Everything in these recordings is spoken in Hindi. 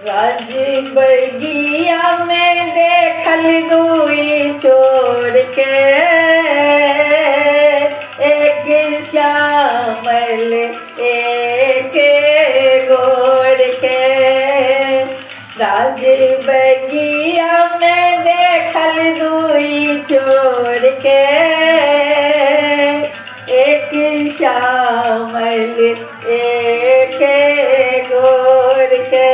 राज बगिया में देखल दुई छोड़ के एक श्यामल एक गोड़ के। राज बगिया में देखल दुई छोड़ के एक श्यामल एक गोड़ के।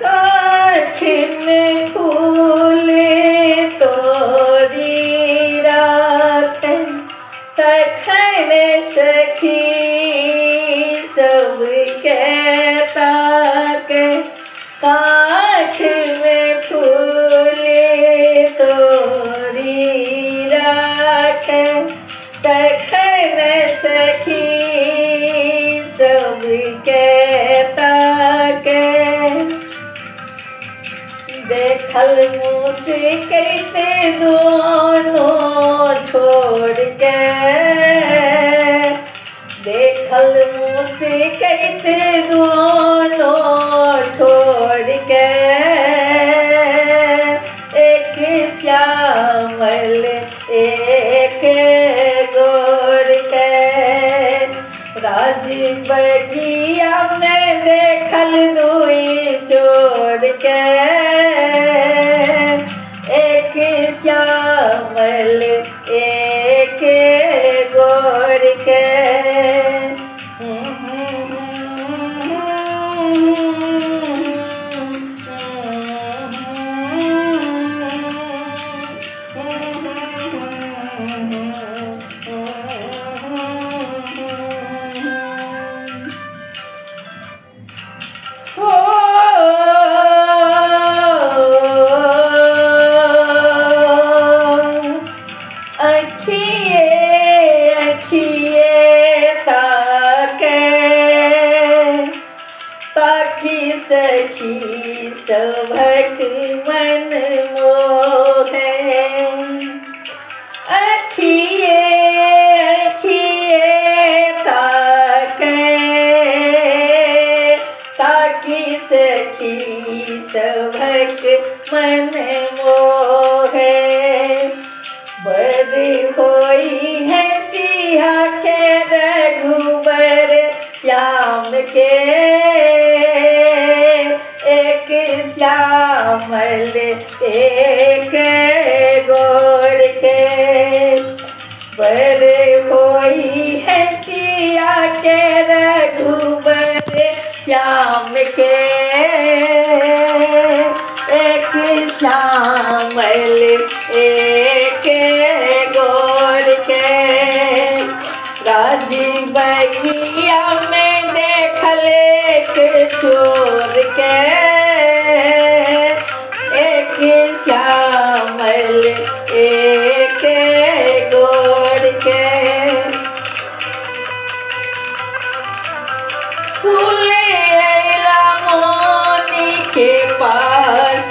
काख में फूल तोड़ी राख तखन सखी सब कहता के। काख में फूल तोड़ी राख तखन सखी सब कहता के। देखल मुस्कित दोनों छोड़ के देखल मुस्कित दोनों छोड़ के एक श्यामल एक गोड़ के। राज बगिया में देखल दुई छोड़ के एक श्यामल एक गोड़ के। ताकि सखी सभक मन मोहे। अखिए अखिए ताके ताकि सखी सभक मन मोहे। बड़ होई है सिया के रघुबर श्याम के एक श्यामल एक गोड़ के। बड़ होई है सिया के रघुबर श्याम के एक श्यामल एक गोड़ के। राज बगिया में देखल एक चोर के एक श्यामल एक गोड़ के। खुले अइला मोनी के पास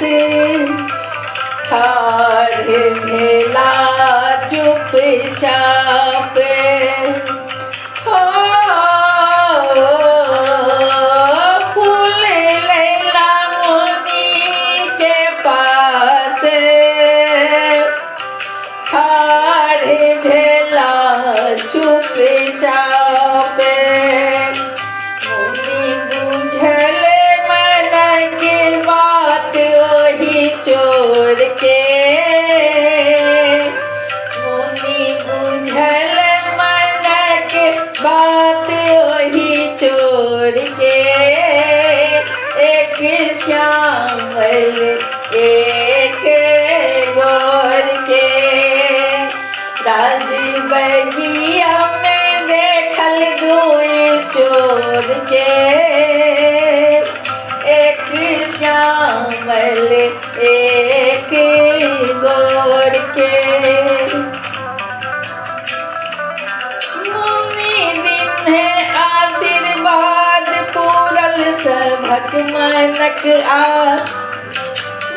ठाढ़ भेला चुपचाप। फूल लैला मोनी के पास ठाढ़ भेला चुपचाप। मुनि बुझल मन के बात ओही छोड़ के राज बगिया में देखल दुई चोर के, एक श्यामल एक गोर के। मुनि दिन है आशीर्वाद पूरल सभक मनक आस।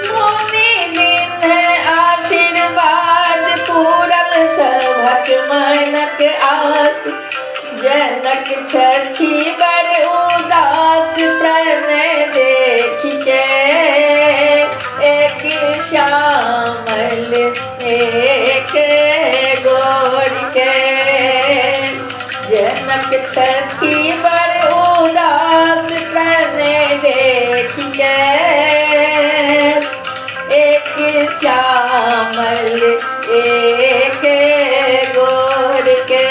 मुनि दिन है आशीर्वाद पूरल सभक मनक आस। जनक छथि बड़ उदास प्रणय देख के, एक श्यामल एक गोर के। जनक छथि बड़ उदास प्रणय देख के, एक श्यामल एक गोर के।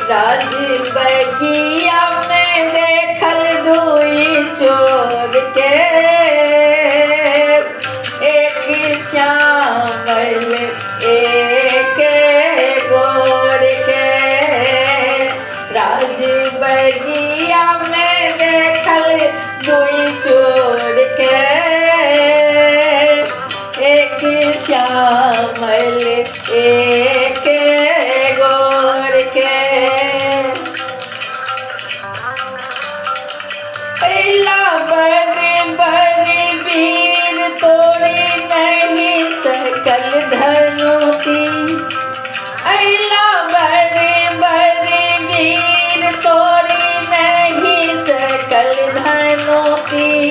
राज बगिया में देखल दुई चोर के, एक श्यामल एक गोर के। राज बगिया में देखल दुई चोर के, एक श्यामल एक गोर के। पहला बड़े बड़े वीर तोड़ी नहीं सकल धनुती। अला बड़े बड़े वीर तोड़ी नहीं सकल धनुती।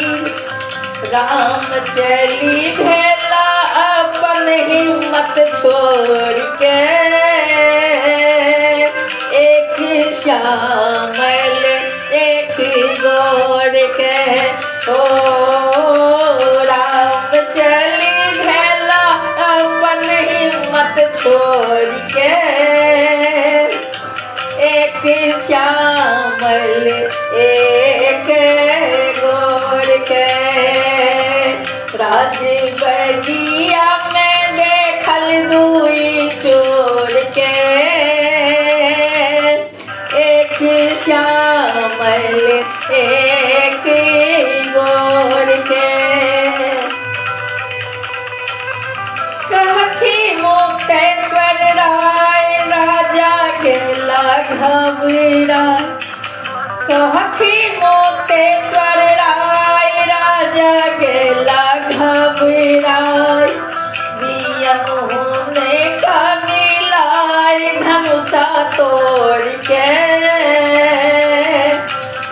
राम चली भेला अपन हिम्मत छोड़ के, एक श्यामल एक गोर के। ओ राम चली भेला अपन हिम्मत छोड़ के, एक श्यामल एक गोर के। राज बगिया में देखल दुई चोर के, एक श्यामल एक गोर के। कहथी मुक्तेश्वर राय राजा के घबरा। कहथी मुक्तेश्वर राय राजा के घबरा। दियन होने का मिलाए धनुषा तोड़ के,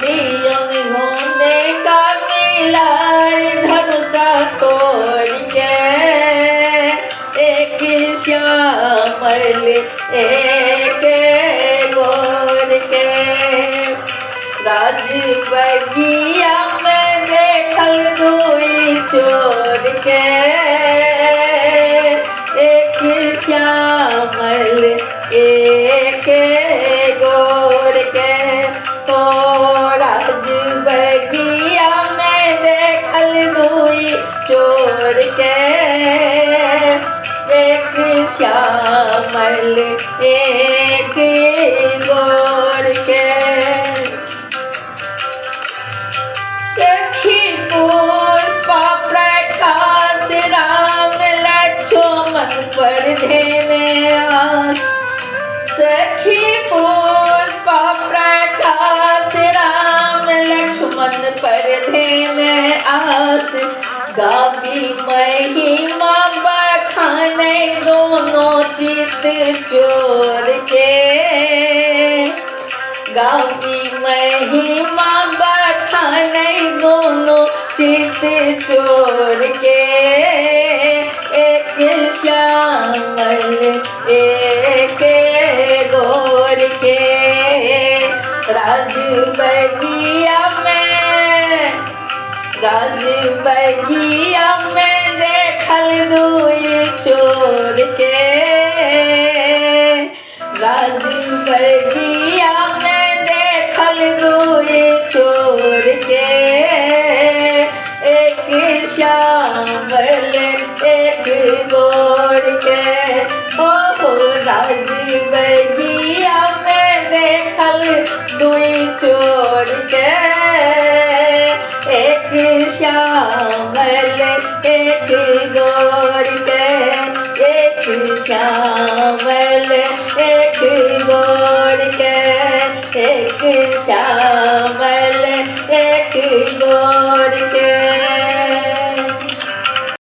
दियन होने का मिलाए धनुषा तोड़ के, एक श्यामल एक गोर के। राज बगिया में देखल दुई चोर के, एक श्यामल एक गोर के। ओ राज बगिया में देखल दुई चोर के, एक श्यामल एक गोर के। सखी पुष्पा प्रकाश राम लक्ष्मण पर धेने आस। सखी पुष्पा प्रकाश राम लक्ष्मण पर धेने आस। गावी महिमा बखाने दोनों चित चोर के, गावी महिमा बखाने दोनों चित चोर के, एक श्यामल एक गोर के। राज बगिया में देखल दुई चोर के, राज बगिया में देखल दुई चोर के, एक श्यामल एक गोर के। ओ छोड़ के, एक श्यामल एक गोर के, एक श्यामल एक गोर के, एक श्यामल एक गोर के।